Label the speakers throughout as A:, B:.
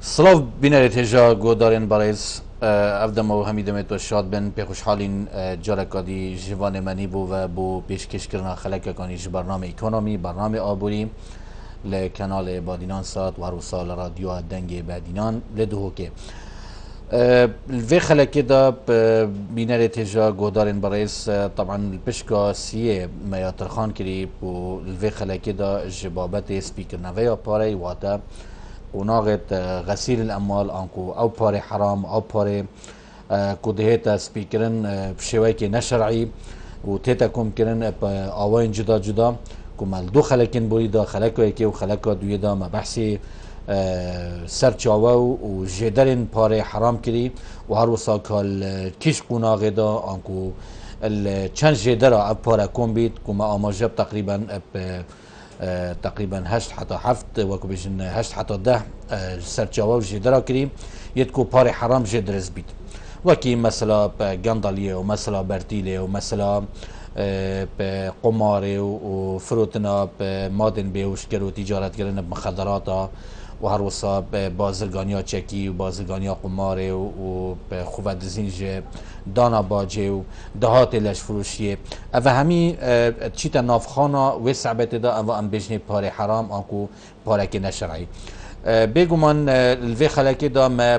A: سلاف بینر تجا گودارن باریز افدم و همیدمت و شاد بن به خوشحالین جارکادی جوان منی بو و بو پیشکش کردن خلق کنیش برنامه اکونومی برنامه آبوری لکانال بادینان سات و هر سال رادیو دنگ بادینان لدهو که في خلق دا بینر تجا گودارن باریز طبعا البشكا سیه ما يترخان كري و في خلق دا جبابت سبيكر نويا باري واتا وناغت غسيل الاموال انكو او باري حرام او باري كودهيتا سبيكرن بشويكي نشرعي وتيتا كوم كرن اوين جدا جدا كمال دو خلقين بوري دا خلقو يكي وخلقو دوية دا ما بحثي سرچاوه و جدرن پاره حرام کری و هر وسا کال کش قناغ دا انکو چند جدر اب پاره کن بید کما آماجب تقریبا 8 حتی 7 وکو بیشن 8 حتی 10 سرچاوه و جدر کری یدکو پاره حرام جدرز بید وکی مثلا گندالیه و مثلا برتیله و مثلا قماره و فروتنا مادن بیوشگر و تجارت کردن بمخدرات و هر وسا بازرگانیا چکی و بازرگانیا قماره و خوبت زینج دانا باجه و دهات لش فروشیه او همی چیتا نافخانا و صعبت دا او ام بجنه پاره حرام آنکو پاره که نشرعی بگو من الوی خلقی دا ما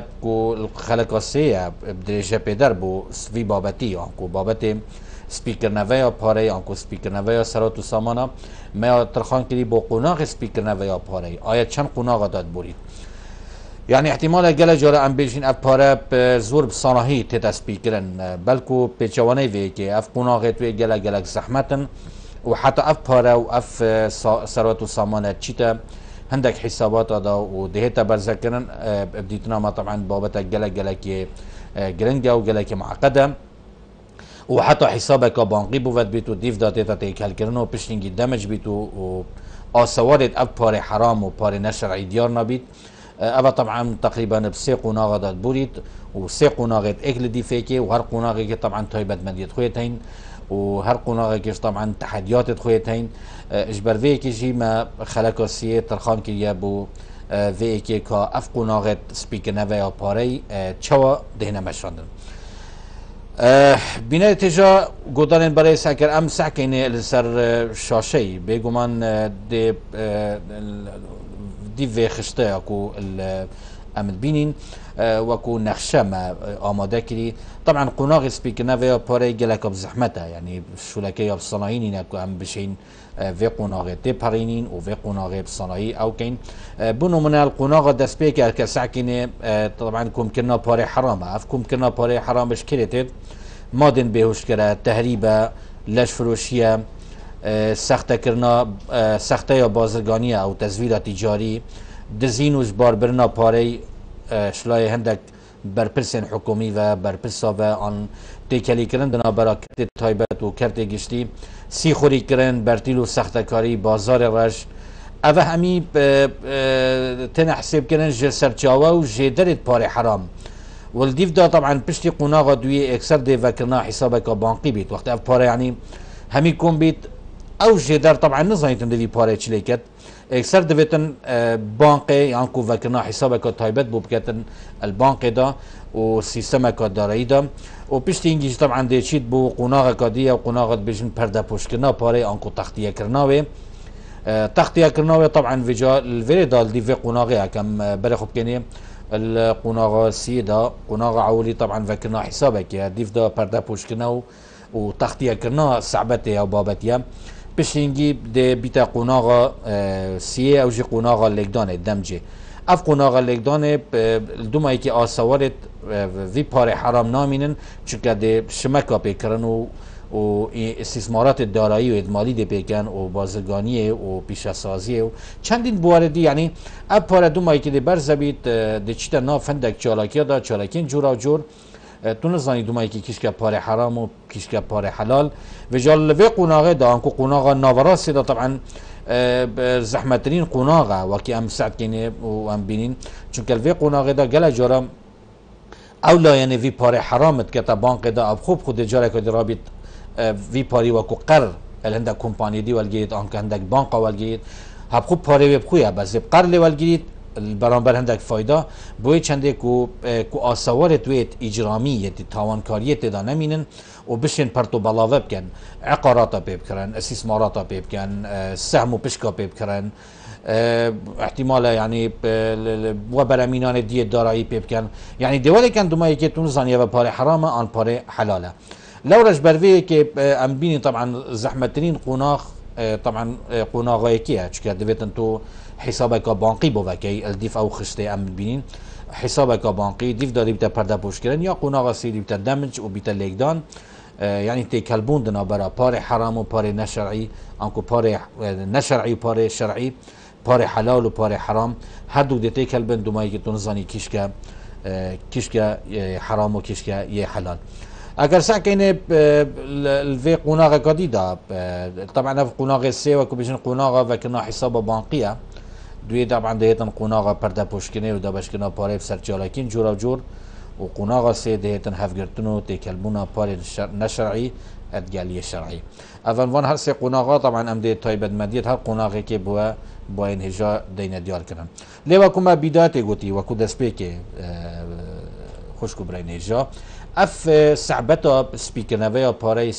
A: خلقاسیه بدرجه پیدر بو سوی بابتی آنکو بابتی سپیکر نویا پاره آنکو سپیکر نویا سرات و سامانا ما ترخان کردی با قناغ سپیکر نویا پاره آیا چند قناغ داد بورید يعني احتمال گله جاره ام بیشین اف پاره زور بصناهی تیتا سپیکرن بلکو پیچوانه وی که اف قناغ توی گله زحمتن و حتی اف پاره و اف سرات و سامانه چیتا هندك حسابات هذا ودهيتا برزكرن بديتنا ما طبعا بابتا گله که گرنگه و گله که معقده وحتى حسابك بانقي بود بيتو ديف داتيتا تيكال كرنو بشتنجي دمج بيتو و آسوارد اب باري حرام و باري نشرعي ديار نبيت ابا طبعا تقريبا بسي قناغة داد بوريت و سي قناغة اكل دي فيكي و هر قناغة طبعا تايبت مديت خويتين و هر قناغة كيش طبعا تحديات خويتين اجبر فيكي جي ما خلقا سيه ترخان كي بو فيكي كا اف قناغة سبيكر نويا باري چوا دهنا مشراندن بینه تجا گودارن برای سکر ام سکینه لسر شاشی بگومان دی و خشته اکو امد بینین وكو نخشه ما آماده کری طبعا قناغ سبيكر نويا باري گلک اب زحمته يعني شولكي اب صناعين اكو ام بشين في قناغ تي بارينين و في قناغ بصناعي او كين بنو من القناغ دس بيكر كساكنه طبعا كم كنا باري حرام افكم كنا باري حرام بشكلته مادن بهوش كره تهريبه لش فروشيه سخته کرنا سخته یا بازرگانی او تزویر تجاری دزینوش باربرنا پاره شلای هندک برپرسن حکومی و برپرسا و آن تکلی کرن دنا براکت تایبت و کرت گشتی سی خوری کرن برتیل و سخته کاری بازار رش او همی تن حساب کرن سرچاوه و جدرت پاره حرام والديف دا طبعا بشتي قناغة دوية اكسر دي فاكرنا حسابك بانقي بيت وقت اف باري يعني همي كون بيت او جدار طبعا نظايتن دي باري چليكت اكسر دفتن بانقي يانكو فاكرنا حسابك تايبت بو بكتن البانقي دا و سيستمك داري دا و بشتي انجيش طبعا دي چيت بو قناغة كادية و قناغة بيجن پرده پوشكرنا باري انكو تختية كرناوي تختية كرناوي طبعا فيجا الفيري دال دي في قناغي كم برخب كيني القناغة سيدا قناغة عولي طبعا فكرنا حسابك يا ديف دا پرده پوشكنا و تختية كرنا صعبتي او بابتيا بش نجيب دي بيتا قناغة سيه او جي قناغة لقدانه دمجي اف قناغة لقدانه الدوما ايكي آسوارت في پاره حرام نامينن چونك دي شمكا بيكرن و استثمارات دارایی و ادمالی دی پیکن و بازرگانی و پیشسازی و چندین بواردی یعنی اب پاره دو مایی که دی برزبید دی چیتا ناف هندک چالاکی دا چالاکین جورا جور تو نزانی دو مایی که کشکه پاره حرام و کشکه پاره حلال و جالوه قناغه دا انکو قناغه ناوراسی دا طبعا زحمترین قناغه وکی ام سعد کنه و ام بینین چون که الوی قناغه دا گل جارم اولا یعنی وی پاره حرامت که تا بانق دا اب خوب خود جاره که دی رابط في باري وكو قر اللي كومباني دي والجيت انك عندك بنقه والجيت هبخو باري بخويا بس بقر لي والجيت البرانبر هندك فايده بوي چنده کو آسوار تویت اجرامیت تاوانکاریت دا نمینن و بشین پرتو بلاوه بکن عقاراتا پیب کرن استثماراتا پیب کن سهم و پشکا پیب کرن احتمال يعني وبرامينان دي الدارائي بيبكن يعني دولة كان دوما يكي تونزانيا بباري حرامة عن باري حلالة لو رج برفيه كي ام بيني طبعا زحمترين قناخ طبعا قناغ يكيها چكا دفت انتو حسابك بانقي بوكي الديف او خشتي ام بينين حسابك بانقي ديف داري بتا پرده پوش کرن یا قناغ سيدي بتا دمج و بتا ليكدان يعني تي كلبون دنا برا باري حرام و باري نشرعي انكو باري نشرعي و باري شرعي باري حلال و باري حرام هر دو ديتي كلبن دوماي كي تونزاني كيشكا حرام و كيشكا يه حلال اگر ساكينه الفي قناغه قديده طبعا في قناغه سي وكو بيجن قناغه وكنا حساب بانقيه دوی طبعا دهتن قناغه پرده پوشکنه و دبشکنه پاره سرچالکین جورا جور و قناغه سي دهتن هفگرتنو تيكلبونا پاره نشرعي ادگالي شرعي اول وان هر سي قناغه طبعا ام ده تايبد مديت هر قناغه كي بوا باين هجا دين ديار كرن ليوا كما بداية قوتي وكو دسبيك خوشكو برين هجا اف صعبتا سبيكر نويا باري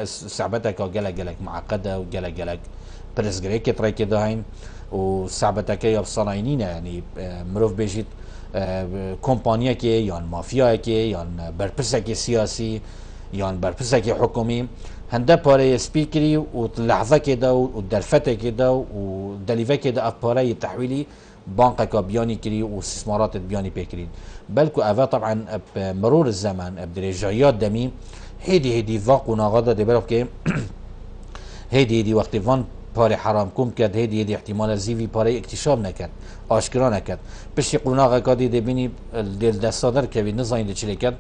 A: صعبتا كا جلك معقدة وجلك برزغري كي تراي كده هين وصعبتا كي بصناينين يعني مروف بيجيت كومبانيا كي يان مافيا كي يان برپرسا كي سياسي يان برپرسا كي حكومي هنده پاره سپیکری و لحظه كده و درفته كده و دلیوه كده اف پاره تحویلی بانك کا بیانی کری و استثمارات بیانی پیکرین بلکو اوه طبعا مرور الزمن بدرجایات دمی هيدي واقعنا غدا دي بلوف كي هيدي وقت فان پاره حرام كوم كد هيدي احتمال زيوي پاره اكتشاف نكد آشکرا نکد پشتی قناغ کادی دبینی دل دستادر که نزاین چلی کد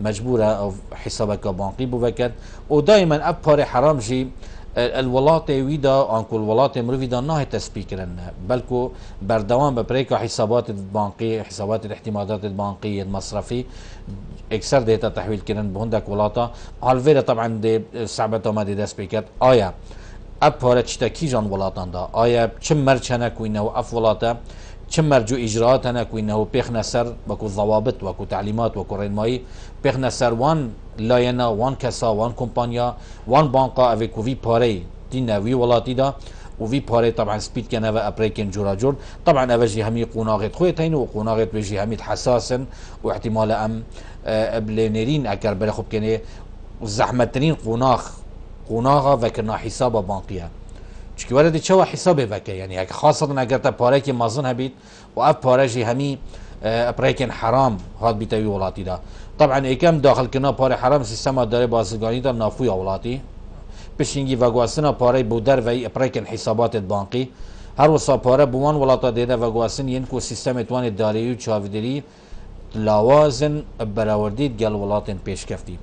A: مجبوره او حساب که بانقی بو وکد و دائما اب پار حرام جی الولات ويدا انكو الولات مروفيدا ناه تسبيكرن بلكو بردوام ببريكا حسابات البنكية حسابات الاحتمالات البنكية المصرفي اكثر ديتا تحويل كرن بهندك ولاتا الفيرا طبعا دي صعبة ما دي تسبيكت آيا اب پاره چتا کی جان ولاتان دا آیا چه مرچنه کوینه و اف ولاتا چه مرجو اجراءات هنه کوینه و پیخ نسر وکو ضوابط وکو تعلیمات وکو رنمایی پیخ نسر وان لاینا وان کسا وان کمپانیا وان بانقا اوی وی پاره دینه وی ولاتی دا و وی پاره طبعا سپید کنه و اپریکن جورا جور طبعا اوجی همی قناغت خویتین و قناغت ویجی همی حساسن و احتمال ام ابلینرین اگر بره خوب کنه زحمترین قناغا وكنا حساب بانقية چكي ورد چوا حساب وكا يعني هيك خاصة اگر تا پاريكي مازن هبيت و اف پاريجي همي اپريكن حرام هاد بيتاوي ولاتي دا طبعا ايكم داخل كنا پاري حرام سيستما داري بازرگاني دا نافويا ولاتي بشينجي وگواسنا پاري بودر و اپريكن حسابات بانقي هر وصا پاره بوان ولاتا ديدا وگواسن ينكو سيستم توان داري و چاودري لاوازن براورديد گل ولاتن پیش كفتي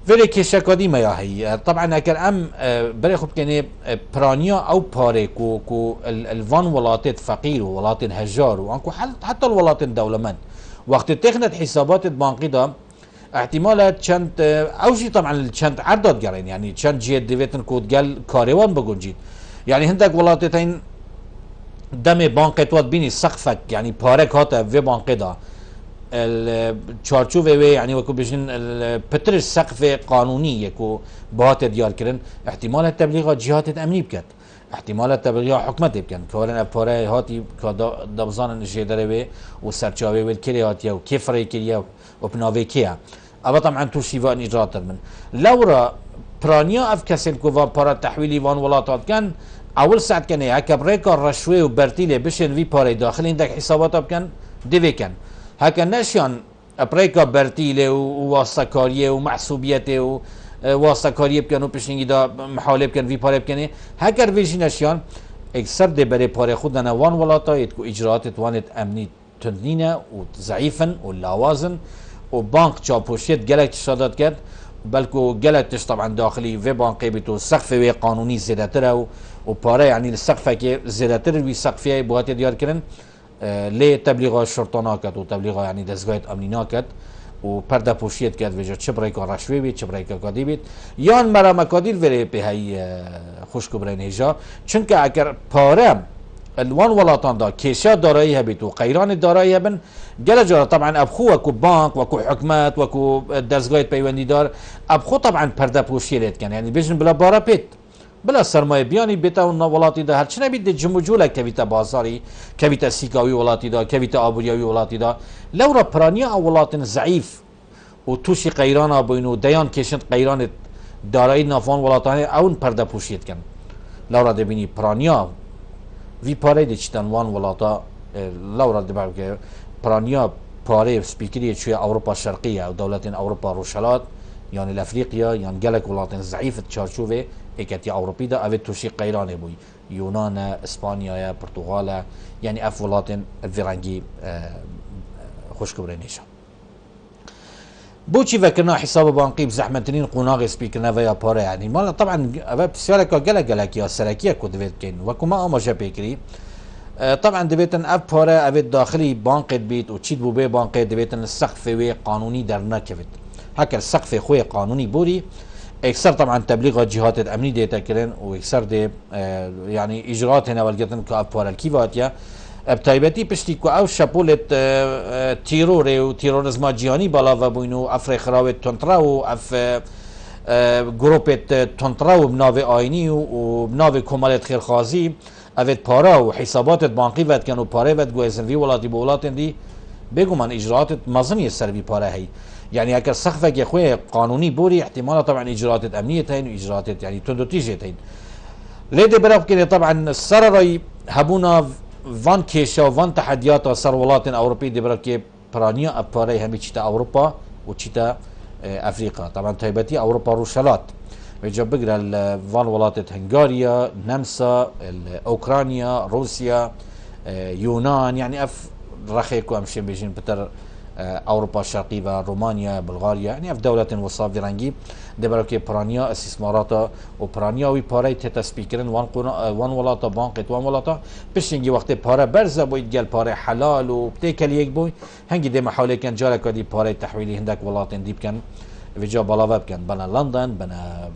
A: ولی کشکادی میاهی طبعا اگر ام برای خوب کنه پرانیا او پاره کو الوان ولاتت فقیر و ولاتن هجار و انکو حتی الولاتن دولمند وقت تخنت حسابات بانقی دا احتمالات چند اوشی طبعا چند عدد گرین يعني چند جيد دویتن کود گل کاروان بگنجید يعني هندک ولاتتین دم بانقی تواد بینی سقفک يعني پارک هاتا و بانقی دا الچارچوبه وی يعني وكو بيجن البتر سقف قانوني يكو بات ديار كرن احتمال التبليغ جهات امني بكت احتمال التبليغ حكومت بكن كورن اباره هاتي كدا دبزان جيدره وي وسرچاوي والكلي هاتي و كفري كليا وبناوي كيا ابا طبعا تو شيفان اجراءات من لورا برانيا اف كسل كوفا بارا تحويلي وان ولاتات كان اول ساعه كان يكبريك الرشوه وبرتيله بشن في باري داخل عندك حسابات بكن ديفي كان هكا نشان ابريكا برتيله وواسطكاريه ومحسوبيته وواسطكاريه بكن وبشنگي دا محالب كن في بارب كن هكا فيجي نشان اكثر دي بري باري خودنا وان ولاتا يتكو اجراءات توانت امني تنينه وضعيفا ولاوازن وبنك چاپوشيت گلك تشادات كد بلكو گلك تش طبعا داخلي في بنك بتو سقف وي قانوني زيادتره وباري يعني السقف كي زيادتر وي سقفيه بوات ديار كرن ليه تبليغ الشرطة كات وتبليغ يعني دزغايت امنينا كات وبرده پوشيت كات وجه چبريكا رشوه بيت چبريكا قادي بيت يان مرا مكاديل وره به هي خوشكو برين هجا چونك اگر پاره الوان ولاتان دا كيشا دارایی هبیت و قیران دارایی هبن گله جارا طبعا ابخو وكو بانك وكو حكمات وكو دزگاه پیوندی دار ابخو طبعا پرده پوشی رید کن یعنی بجن بلا بارا پیت بلا سرمایه بیانی بیتا و ولاتی دا هرچی نبید ده جمجوله کویتا بازاری کویتا سیکاوی ولاتی دا کویتا آبوریاوی ولاتی دا لورا پرانیا ولات ضعیف و توشی قیران آبوین و دیان کشند قیران دارایی نافان ولاتانه اون پرده پوشید کن لورا دبینی پرانیا وی پاره دی چیتن وان ولاتا لورا دبر که پرانیا پاره سپیکری چوی اروپا شرقیه و دولت اروپا روشلات یعنی الافریقیا یعنی گلک ولات ضعیف چارچوبه اکتی اروپی دا اوه توشی قیرانه بوی یونان اسپانیا پرتغال یعنی اف ولات الفرنگی خوشکبره نیشان بوچی وکرنا حساب بانقی بزحمترین قناغ سپیکرنا ویا پاره یعنی مالا طبعا اوه بسیاره که گلک یا سرکیه که دوید کن وکو ما آماجه پیکری طبعا دبیتن اف پاره اوه داخلی بانقید بیت و چید بو بی بانقید دبیتن السقف وی قانونی در نکوید هکر سقف خوی قانونی بوری اکثر طبعا تبلیغ جهات الامنی دیتا کرن و اکثر دی يعني اجراءات هنا والجتن كاف بار الكيفاتيا بتايبتي پشتی کو او شپولت تيرور و تيرورزما جهاني بالا و بوينو افر خراوت تونترا و اف گروپت تونترا و بناو آینی و بناو کمالت خیرخوازی اوید پارا و حسابات بانقی ود کن و پاره ود گویزن وی ولاتی بولاتن دی بگو من اجراءات مازنی سر بی پاره هی يعني اگر سقفك يا خويا قانوني بوري احتمال طبعا اجراءات امنيه هين واجراءات يعني تندوتيجه هين ليدي براب كده طبعا السرري هبونا فان كيشا وفان تحديات صار ولات اوروبيه دي براب برانيا اباري هم تشتا اوروبا وتشتا افريقيا طبعا تايبتي اوروبا روشلات بيجا بقرا فان ولات هنغاريا نمسا اوكرانيا روسيا يونان يعني اف رخيكو امشي بيجين بتر اوروبا الشرقي و رومانيا بلغاريا يعني في دولة وصاف دي رنجي دبرك برانيا استثمارات و برانيا وي باري تتا سبيكرن وان ولاتا بانقت وان ولاتا بشنجي وقت بارا برزه بويد قال باري حلال و بتيكل يك بوي هنجي دي محاولة كان جارك دي باري تحويلي هندك ولاتن ديب كان في جا بلاوب كان بنا لندن بنا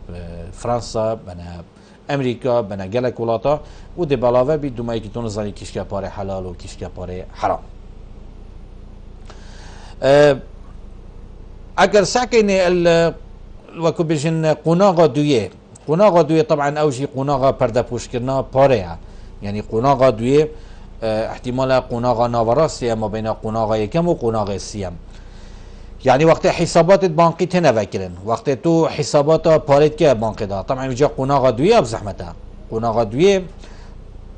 A: فرنسا بنا امريكا بنا جالك ولاتا و دي بلاوب بي دوماي كي تونزالي كيشكا باري حلال و كيشكا باري حرام اگر ساكن وكو بيجن قناغه دويه طبعا اوجي قناغه پرده پوش کرنا پاره يعني قناغه دويه احتمال قناغه ناوراسيه ما بين قناغه يكم و قناغه سيم يعني وقت حسابات بانقي تنفكرن وقت تو حسابات پاريت كه بانقي دا طبعا بيجا قناغه دويه بزحمتها قناغه دويه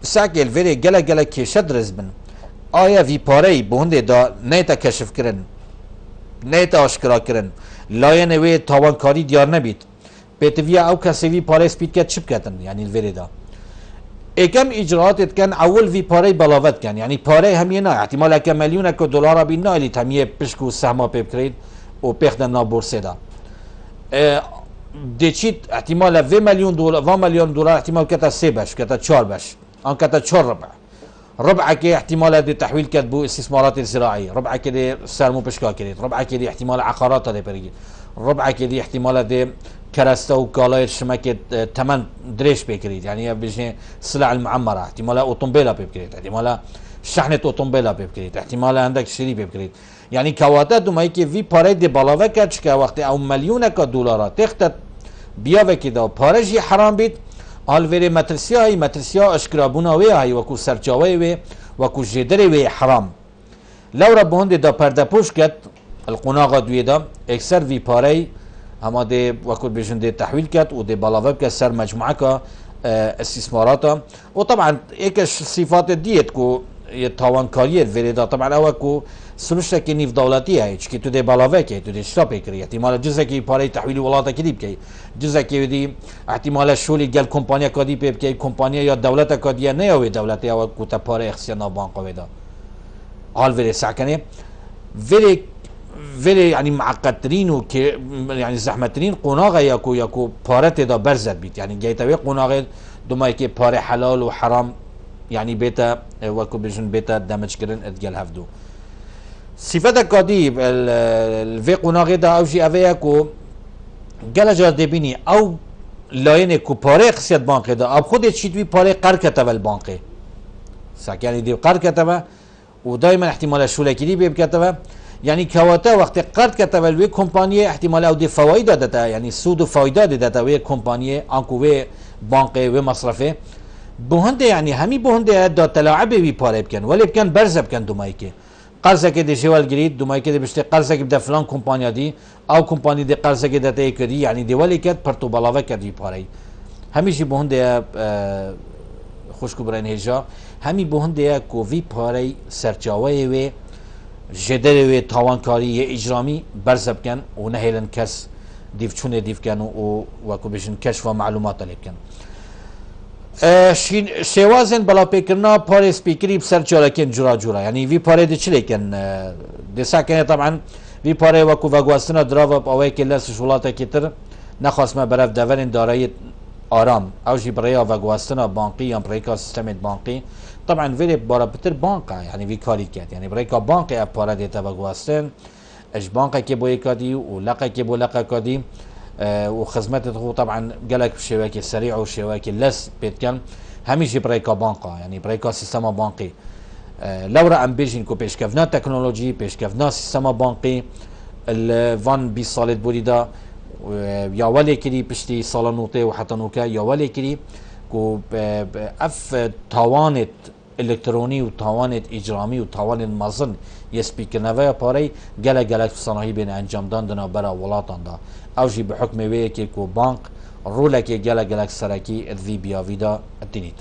A: ساكل فيري جلا كيشد رزبن آیا وی پاره بونده دا نیتا کشف کرن نیتا آشکرا کرن لاین وی تاوانکاری دیار نبید بیتویا او کسی وی پاره سپید کت چپ کتن یعنی الوری دا اکم اجراعات کن اول وی پاره بلاوت کن یعنی پاره همیه نه احتمال اکم میلیون که دلار بین نه لیت همیه پشکو سهما پیب کرید و پیخدن نا بورسه دا دیچید احتمال 2 میلیون دلار احتمال کتا 3 بش کتا 4 بش آن کتا 4 ربع كي احتمال دي تحويل كتبو استثمارات الزراعيه ربع كده سرمو بشكا كريت ربع كده احتمال عقارات دي بريد ربع كده احتمال دي كرسته وكالاير شمكه تمن دريش بكريت يعني بيجي سلع المعمره احتمال اوتومبيلا بكريت احتمال شحنه اوتومبيلا بكريت احتمال عندك شري بكريت يعني كواتات ما يكي في باري دي بلاوه كاتشكا وقت او مليون دولار تخت بيا كده بارجي حرام بيت آلوری مترسیا اشکرابونا وی های وکو سرچاوی وی وکو جدری وی حرام لورا بهند دا پرده پوش کت القناغ دوی دا اکثر وی پاره اما دی وکو بیشن دی تحویل کت و دی بالاوب که سر مجموعه که استثماراتا و طبعا ایکش صفات دیت کو تاوانکاری وری دا طبعا او کو سلوشتا که نیف دولتی هایی چکی تو دی بالاوه که تو دی شتابه کری احتمال جزا که پاره تحویل ولاتا کدیب که جزا که دی احتمال شولی گل کمپانیا کدی پیب که کمپانیا یا دولت کدیه نه یا دولتی او کو تا پاره اخسیانا بانقوه دا حال وری ساکنه ولی يعني معقدترين و يعني زحمترين قناغه ياكو پارت دا برزد بيت يعني جايتوي قناغه دوما كي پار حلال و حرام يعني بيتا وكو بيجن بيتا دمج كرن ادجال هفدو صفات كادي الفي قناغه دا اوجي اوياكو جلجا دبيني او لاين كو پاره خصيت بانك دا اب خود چيت بي پاره قر كتول بانك ساك يعني دي قرض كتبه ودائما احتمال شولكيري بكتبه يعني كواتا وقت قرض كتبه الوي كومبانيه احتمال او دي فوائد داتا يعني سود وفوائد داتا وي كومبانيه انكو وي بانقي وي مصرفه بهنده يعني همي بهنده دا تلاعب بي پاره بكن ولی بكن برز بكن دومايكي قرضه که دی جوال گرید دومايكي دی بشته قرضه که بده فلان كومبانيا دي او كومباني دي قرضه که دته کدی يعني دي ولی کد پرتو بلاوه کدی پاره همیشه بهنده خوشکو برین هجا همی بهنده کو وی پاره سرچاوه و جدر و تاوانکاری اجرامی برز بکن و نهیلن کس دیف چونه دیف کن و وکو بشن کشف و معلومات لبکن شوازن بلا پیکرنا پاره سپیکری بسر چالکن جورا جورا يعني في پاره دي چلكن دي ساكن طبعا في پاره وكو وگواستنا دراوا باوي كلاس شولاتا كتر نخواست ما برف دورن دارای آرام او جي بريا وگواستنا بانقي یا بريكا سيستم بانقي طبعا في بارا بتر بانقا يعني في كاري كات يعني بريكا بانقي پاره دي وگواستن اج بانقا كي بو يكادي ولقا كي بو لقا كادي وخدمته طبعا قالك بشبكه سريع وشبكه لس بيتكن هميش بريكا بانقا يعني بريكا سيستم بانقي لو رأم بيجين كو بيشكفنا تكنولوجي بيشكفنا سيستم بانقي الفان بي صالد بوليدا يا ولي كري بشتي صالونوتي وحتى نوكا يا ولي كري كو اف توانت الکترونی و توانت اجرامی و توانت مازن یسپیک نویا پاری گله گله صناعی بین انجام دادن برای ولاتان دا اوجی به حکم وی که کو بانک روله که گله گله سرکی ادوی بیا ویدا اتینیت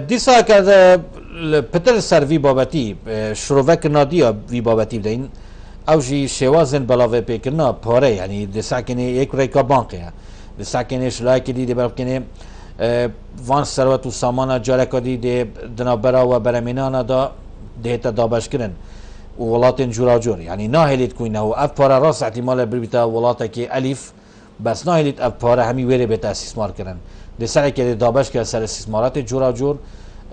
A: دیسا که پتر سر وی بابتی شروعک نادیا وی بابتی بدین اوجی شوازن بلاوه پیکرنا پاره یعنی دیسا کنه یک ریکا بانکه دیسا کنه شلایکی دی برای کنه وان ثروت و سامان جارکادی ده دنابرا و برمینانا دا دهتا دابش کرن و ولات جورا جور يعني ناهلت كوينه و اف پارا راس احتمال بربيتا ولاتا كي الف بس ناهلت اف پارا همي ويري بتا استثمار کرن ده سر كده دابش كده سر استثمارات جورا جور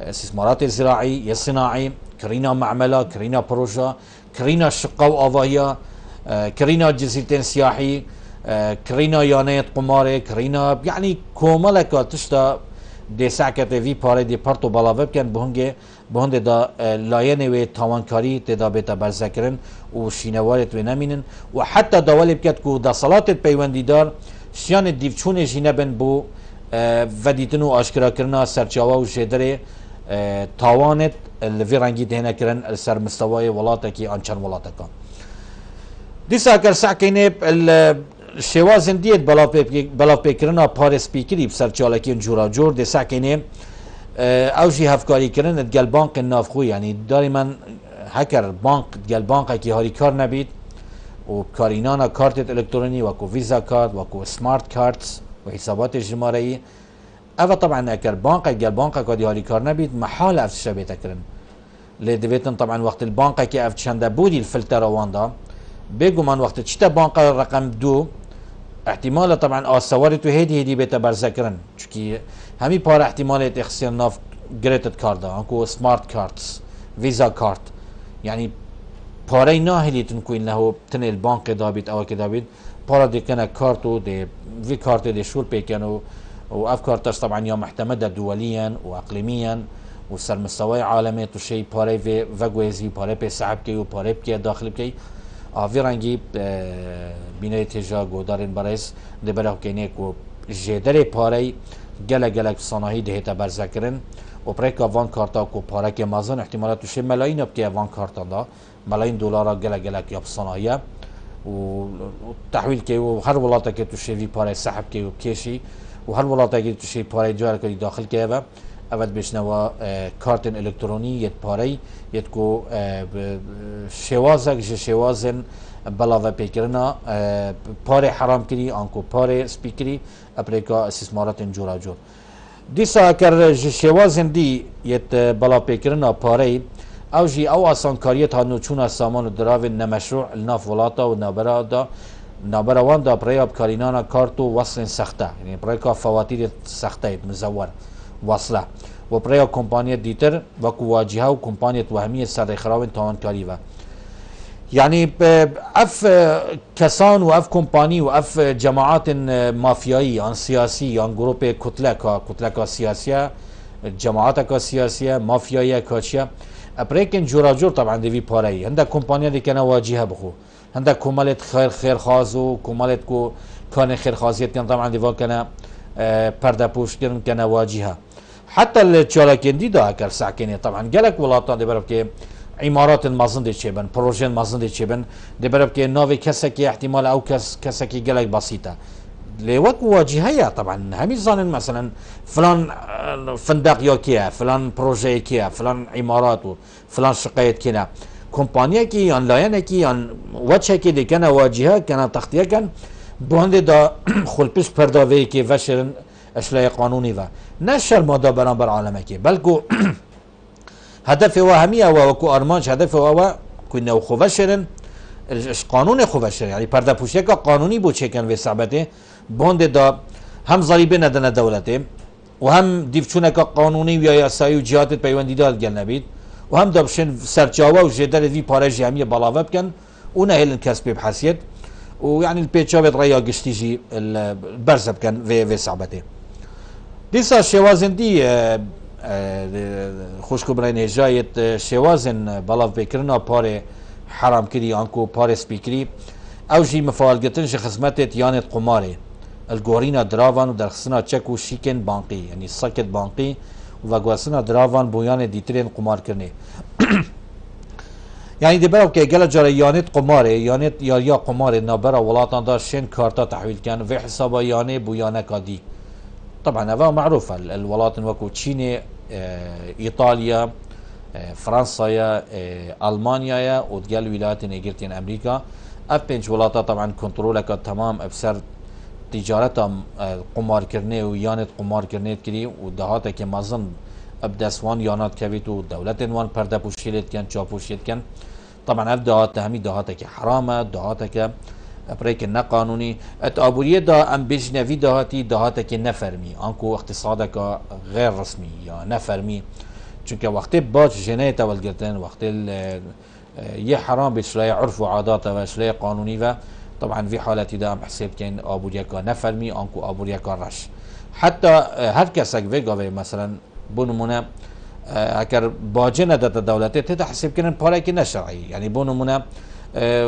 A: استثمارات زراعي صناعي كرينا معمله كرينا بروجا كرينا شقه و آواهيا كرينا جزيرتين سياحي كرينا يانيت قماري كرينا يعني كومالك تشتا دي ساكت في باري دي بارتو بلاوه كان بهنده دا لاينه و تاوانكاري تدا بيتا برزكرن و شينوارت و نمينن و حتى داولي بكت كو دا صلات البيواندي دار شيان الديفچون جينبن بو وديتن و اشكرا کرنا سرچاوا و جدره تاوانت اللي في رنگي دهنا کرن السر مستوى ولاتكي انچن ولاتكا دي ساكر ساكينه شوازن ديت بلا بكرنا بارس بيكري بسر چالكين جورا جور دي ساكينه اوجي هفكاري كرن اتقال بانك النافخو يعني دائما هكر بانك اتقال بانك كي هاري كار نبيت وكارينانا كارت الكتروني وكو فيزا كارد وكو سمارت كاردز وحسابات الجمارية اما طبعا هكر بانك اتقال بانك كي هاري كار نبيت محال اف شبيت كرن لديتن طبعا وقت البانك كي اف چنده بودي الفلتر واندا بيجو من وقت تشتا بانك رقم 2 احتمال طبعا آسوارت و هدي بيتا برزكرن چونكي همي پار احتمال اخسيان ناف جريتد كاردا انكو سمارت كاردز فيزا كارد يعني پاري ناهلي تنكوين له تن البنك دابيت او كدابيت پارا دي كنا كارتو دي في كارت دي شور بيكانو واف كارتاش طبعا يا محتمدة دوليا واقليميا وسر مستوى عالمي تو شيء پاري في فغويزي پاري بي صعب كي و پاري بكي داخل بكي آفی رنگی بینه تجا گودارن برایس دبره کنه کو جدر پاره گله صناعی دهتا برزکرن و پرک وان کارتا کو پاره که مازن احتمالات شه ملاین اب که وان کارتا دا ملاین دلار گله یا صناعیه و تحویل که و هر ولاته که تو شوی پاره سحب که و کشی و هر ولاته که تو شی پاره جار که داخل که و اول بشنوا کارتن الکترونی یت پاره یت کو شوازن بلاوه پیکرنا پاره حرام کری آنکو پاره سپیکری اپریکا استثمارات جورا جور دیسا اگر شوازن دی یت بلا پیکرنا پاره او جی او آسان کاریت ها نوچون سامان دراو نمشروع الناف ولاتا و نابرا وان دا پریاب کارینانا کارتو وصل سخته یعنی پریکا فواتیر سخته مزور وصله و برای کمپانیت دیتر و کواجهه و کمپانیت وهمی سر خراون تاوانکاری و يعني اف كسان واف كومباني واف جماعات مافيائي عن سياسي عن جروب كتلكا سياسيه جماعات سياسيه مافيايه كاتشيا ابريكن جورا جور طبعا دي باري عندك كومبانيا دي كان واجهه بخو عندك كومالت خير خازو كومالت كو كان خير خازيت كان طبعا دي كان بردا بوش كان واجهه حتى التشالاكين دي دا اكر ساكنه طبعا قالك ولاتان دي بربكي عمارات المازن دي تشيبن بروجين مازن دي تشيبن دي بربكي نوفي كسكي احتمال او كسكي قالك بسيطه لوك واجهيه طبعا همي ظن مثلا فلان فندق يوكيا فلان بروجي كيا فلان عمارات فلان شقيت كنا كومبانيا كي يعني لاينه كي يعني وجهه كي دي كان واجهه كان تغطيه كان بوند دا خل بيش برداوي كي فشل اشلاء قانوني و نشر ماده برابر عالمكي بلكو هدف وهميه وكو ارمانش هدف هو كنا خوفشرن قانون خوفشرن يعني بردا بوشيكا قانوني بو تشيكن في صعبته بوند دا هم ضريبه ندن دولته وهم ديفشونك قانوني ويا يساوي وجهات بيونديدات جنبيد وهم دبشن سرچاوا وجدر في بارج جامعه بلاوه بكن ونهل الكسب بحسيت ويعني البيتشابت ريا قشتيجي البرزه بكن في صعبته ديسا شوازن دي خوشكو برين هجايت شوازن بلاف بكرنا باري حرام كري انكو باري سبيكري او جي مفاعل قتنش خدمات يانت قماري الجورينا درافان ودرخصنا تشيكو شيكن بانقي يعني ساكت بانقي وغواسنا درافان بويان ديترين قمار كرني يعني دي براو كي قال جرى يانت قماري يانت يا قماري نابرا ولاتان دا شين كارتا تحويل كان في حسابا ياني بويانا كادي طبعا هذا معروف الولايات وكو تشيني ايطاليا فرنسا المانيا وتقال الولايات نيجرتين امريكا ابنج ولايات طبعا كنترولك تمام ابسر تجارتها قمار كرني ويانت قمار كرني كري ودهاتك كي مازن ابداسوان يانات كبيت ودولتين وان بردا بوشيلت كان تشابوشيت كان طبعا ابدات همي دهاتك حرامه دهاتك بريك قانوني اتابوريه دا ام بجنبي دهاتي دهاتك نفرمي انكو اقتصادك غير رسمي يا نفرمي چونك وقت باج جنايته والقرتين وقت يه حرام بشلاي عرف وعادات وشلاي قانوني و طبعا في حالتي دا ام حساب كان ابوريك نفرمي انكو ابوريك رش حتى هر كسك فيغا مثلا بونمونه اگر باجنه دات دولتي تحسب كان بارك نشرعي يعني بونمونه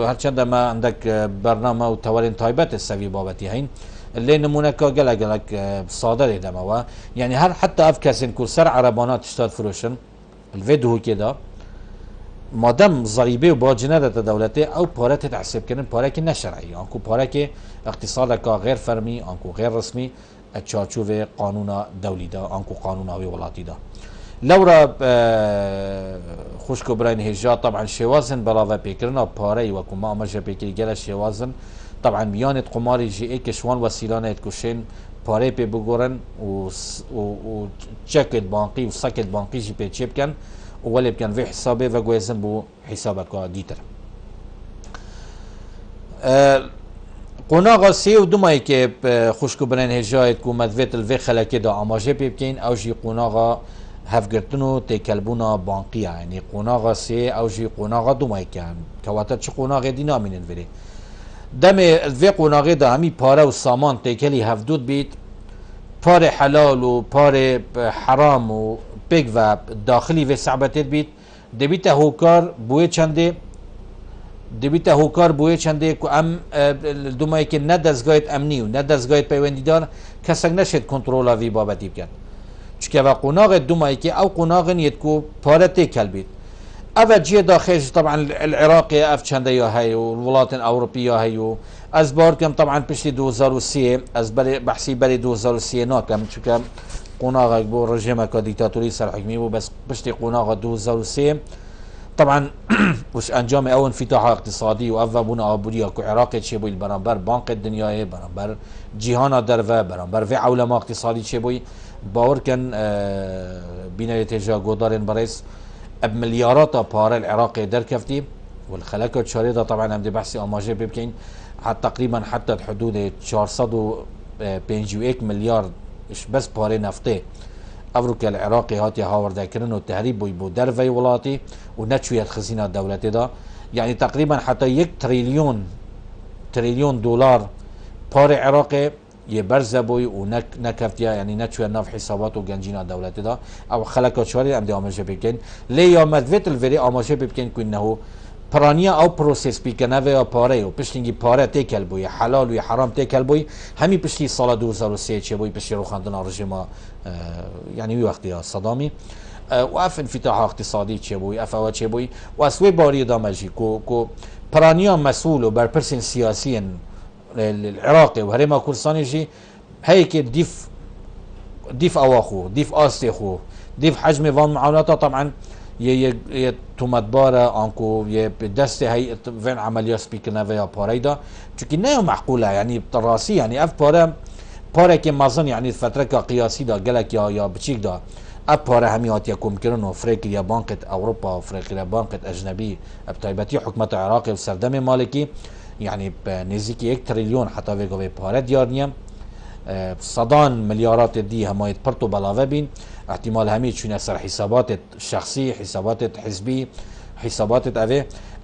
A: هرچند ما عندك برنامج وتوارين تايبات السوي بابتي هين اللي نمونك قلق صادر دموا يعني هل حتى افكاسن كل سر عربانات اشتاد فروشن الفيديو كده ما دام ضريبه وباجنه دولته او بارات تحسب كن بارك نشرعي انكو بارك اقتصادك غير فرمي انكو غير رسمي اتشارچوف قانون دولي دا انكو قانوناوي ولاتي دا لورا خوشكو براين هجا طبعا شوازن بلاوا بيكرنا باري وكو ما امجا بيكري جلا شوازن طبعا ميانت قماري جي ايك شوان وسيلانه كوشين باري بي بغورن و تشيكت بانقي وساكت بانقي جي بي تشيب كان وولي كان في حسابه وغويزن بو حسابك ديتر قناغا سي ودماي كي خوشكو براين هجا كو مدفت الفي خلاكي دا اماجي بيبكين او جي قناغا هفگرتنو تکلبونا بانقیه یعنی قناغ سه او جی قناغ دومای کن کواتا چه قناغ دینا مینن ولی دم الوی قناغ دا همی پاره و سامان تکلی هفدود بید پاره حلال و پاره حرام و بگ و داخلی و صعبتت بید دبیت هوکار بوی چنده دبیت هوکار بوی چنده که ام دومای که نه دزگایت امنی و نه دزگایت پیوندیدار کسک نشد کنترولا وی بابتی بکن چکه و قناغ دومایی که او قناغ نیتکو پارتی کلبید او جیه داخل طبعا العراقي اف چنده یا هی و الولايات الاوروبيه هی و از بار کم طبعا پشتی 2003 از بحثی بری 2003 ناکم چکه قناغ بو رژیم که دیکتاتوری سر حکمی بو بس پشتی قناغ 2003 طبعا وش انجام او انفتاح اقتصادي وافا بونا ابوريا كو عراقي تشيبوي برانبر بانك الدنيا برانبر جهانا درفا برانبر في علماء اقتصادي تشيبوي باور كان بنا يتجا قدارين بريس بمليارات بار العراقي دركفتي والخلاكه الشارده طبعا هم دي بحثي اماجي بيبكين حتى تقريبا حتى حدود 451 مليار بس بار نفطي افروكا العراقي هاتي هاورد كرن والتهريب بو درفي ولاتي ونتشوية خزينة دولتي دا يعني تقريبا حتى 1 تريليون دولار بار عراقي یه برزه بوی و نکفتیا یعنی نچوی ناف حسابات و گنجینا دولت دا او خلقا چواری ام دی آماجه بکن لی یا مدویت الوری آماجه بکن که انه پرانیا او پروسیس بیکنه و پاره و پشتینگی پاره تکل بوی حلال و حرام تکل بوی همی پشتی سال 2003 چه بوی پشتی رو خاندن رژیم یعنی وی وقتی صدامی و اف انفتاح اقتصادی چه بوی اف او چه بوی و اسوی باری دامجی کو پرانیا مسئول و برپرسین سیاسی العراقي وهريما كردستاني جي هيك ديف اواخو ديف استيخو ديف حجم فان معاوناته طبعا ي تومدبارا انكو ي بدست هي فين عمليه سبيكنا فيا باريدا چونكي نه معقوله يعني بالراسي يعني اف بارا كي مازن يعني فتره قياسي دا قالك يا بتشيك دا اب بارا هميات يكون كرنو افريقيا بانقه اوروبا افريقيا بانقه اجنبي بتايبتي حكومه العراق وسردم مالكي يعني بنزيكي 1 تريليون حتى ويقو في بارا ديارنيا صدان مليارات دي همايت برتو بلاوه بين احتمال همي چون اثر حسابات شخصي حسابات حزبي حسابات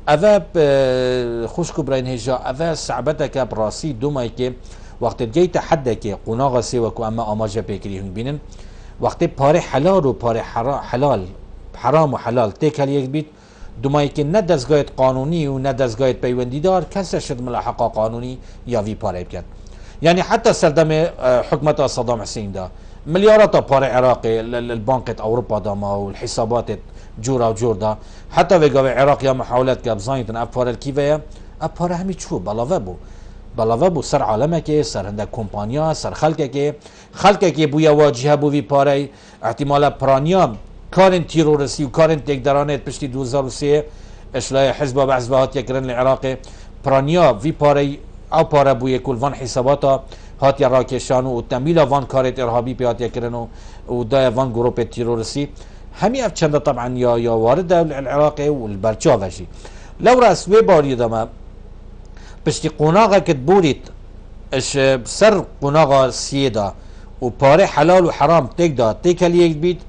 A: اوه خوشكو براين هجا اوه صعبتك براسي دوماي كي وقت جيت حدك قناغ سيوكو اما اماجه بكري هن بينن وقت باري حلال و باري حلال حرام و حلال تيكال يك بيت دومایی که نه دستگاه قانونی و نه دستگاه پیوندیدار کسی شد ملاحقه قانونی یا وی پاره بکن یعنی حتی سردم حکمت صدام حسین دا مليارات پاره عراقی البنك اوروبا دا ما والحسابات جورا و جور دا حتی ویگاوی عراق یا محاولت که بزاینتن اپاره الکیوه اپاره همی چو بلاوه بو سر عالمه که سر هنده کمپانیا سر خلقه که بویا واجهه بو وی پاره احتمال پرانیا كارن تيرورسي وكارن تقدرانات بشتي 2003 اشلاء حزب بعزبات يكرن العراقي برانيا في باري او بارا بو يكل فان حساباتا هات يراكشانو والتمويل فان كارت ارهابي بيات يكرنو ودا فان جروب تيرورسي همي اف چند طبعا يا وارد العراقي والبرچاوشي لو راس وي باري دما بشتي قناغه كتبوريت اش سر قناغه سيدا وباري حلال وحرام تقدر تيكل بيت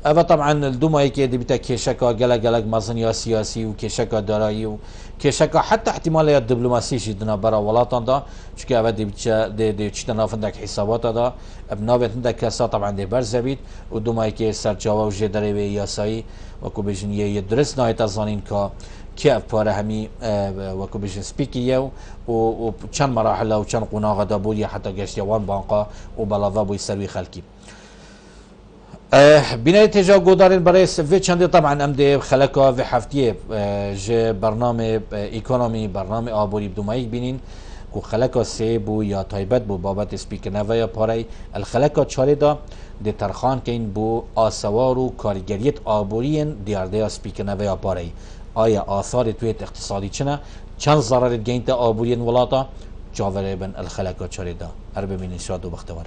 A: اما طبعا الدوما هيك دي بتا كيشكا جلق مازنيا سياسي وكيشكا دارایی و كيشكا حتى احتمال الدبلوماسي جدنا برا ولاتان دا چونكي اول دي چتنا فندك حسابات دا ابنابت عندك كاسا طبعا دي برزبيت ودوما هيك سرجاوا وجدري بي ياساي وكو بيجن يدرس نايت ازانين كا كيف بارا همي وكو بيجن سبيكي و چند مراحل و چند قناغه دا بودي حتى گشتي وان بانقا و بلاوا بو يسروي خلقي بناية تجا قدرين برای سفي چنده طبعا امده خلقا في حفتيه جه برنامه ايكونومي برنامه آبوري بدومايك بینین که خلقا سه بو یا تایبت بو بابت سپیکر نویا پارای الخلقا چاره دا ده ترخان که این بو آسوار و کارگریت آبورین دیارده سپیکر نویا پارای آیا آثار تویت اقتصادی چنه چند ضرر گینت آبورین ولاتا جاوره بن الخلقا چاره دا اربه من شاد و بختوار